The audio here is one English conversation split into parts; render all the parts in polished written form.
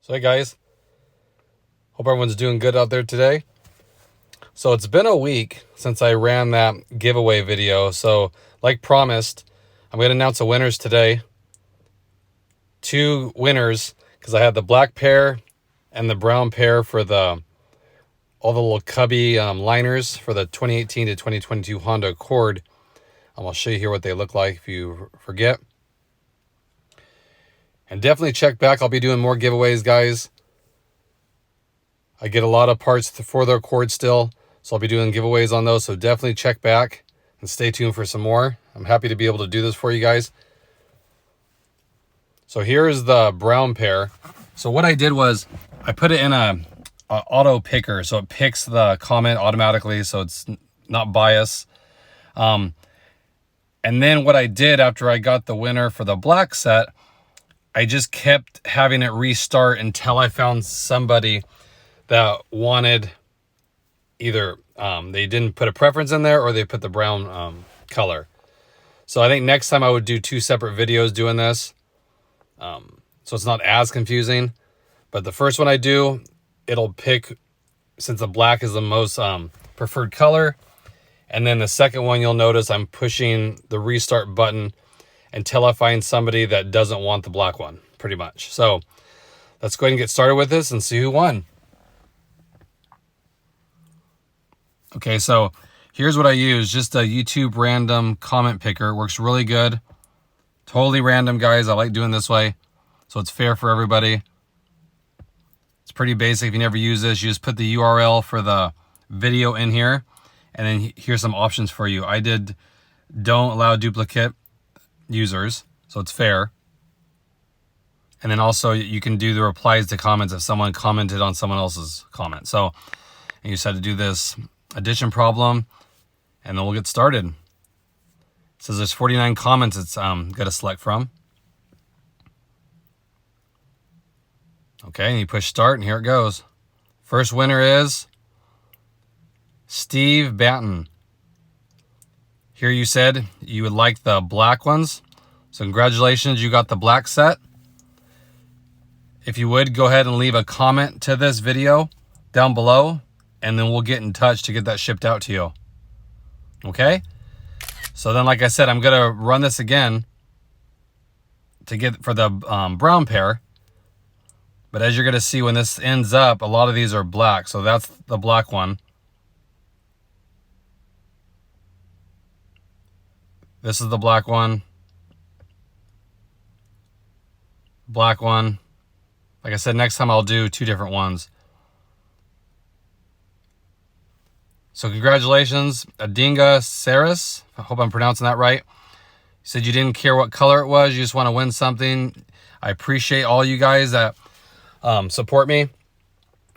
So hey guys, hope everyone's doing good out there today. So it's been a week since I ran that giveaway video. So like promised, I'm going to announce the winners today. 2 winners, because I had the black pair and the brown pair for all the little cubby liners for the 2018 to 2022 Honda Accord. I'll show you here what they look like if you forget. And definitely check back. I'll be doing more giveaways, guys. I get a lot of parts for the Accord still, so I'll be doing giveaways on those. So definitely check back and stay tuned for some more. I'm happy to be able to do this for you guys. So here is the brown pair. So what I did was I put it in a auto picker, so it picks the comment automatically, so it's not biased. And then what I did after I got the winner for the black set, I just kept having it restart until I found somebody that wanted either they didn't put a preference in there or they put the brown color. So I think next time I would do 2 separate videos doing this, so it's not as confusing. But the first one I do, it'll pick, since the black is the most preferred color. And then the second one, you'll notice I'm pushing the restart button until I find somebody that doesn't want the black one, pretty much. So let's go ahead and get started with this and see who won. Okay, so here's what I use. Just a YouTube random comment picker. Works really good. Totally random, guys. I like doing this way, so it's fair for everybody. It's pretty basic. If you never use this, you just put the URL for the video in here, and then here's some options for you. I did don't allow duplicate users, so it's fair. And then also you can do the replies to comments if someone commented on someone else's comment. So you just had to do this addition problem, and then we'll get started. It says there's 49 comments it's got to select from. Okay, and you push start, and here it goes. First winner is Steve Batten. Here you said you would like the black ones. So congratulations, you got the black set. If you would, go ahead and leave a comment to this video down below, and then we'll get in touch to get that shipped out to you. Okay? So then, like I said, I'm going to run this again to get for the brown pair. But as you're going to see, when this ends up, a lot of these are black. So that's the black one. This is the black one. Black one. Like I said, next time I'll do 2 different ones. So congratulations, Adinga Saris. I hope I'm pronouncing that right. You said you didn't care what color it was. You just want to win something. I appreciate all you guys that support me.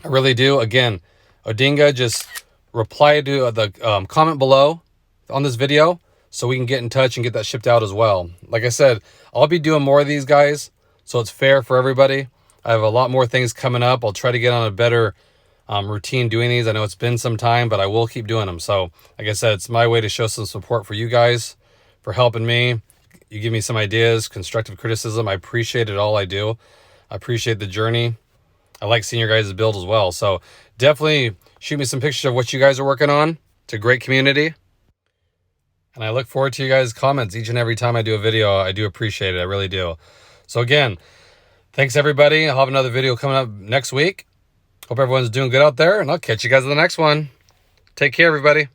I really do. Again, Odinga, just reply to the comment below on this video so we can get in touch and get that shipped out as well. Like I said, I'll be doing more of these, guys, so it's fair for everybody. I have a lot more things coming up. I'll try to get on a better routine doing these. I know it's been some time, but I will keep doing them. So like I said, it's my way to show some support for you guys, for helping me. You give me some ideas, constructive criticism. I appreciate it all I do. I appreciate the journey. I like seeing your guys' build as well. So definitely shoot me some pictures of what you guys are working on. It's a great community. And I look forward to you guys' comments each and every time I do a video. I do appreciate it. I really do. So again, thanks everybody. I'll have another video coming up next week. Hope everyone's doing good out there, and I'll catch you guys in the next one. Take care, everybody.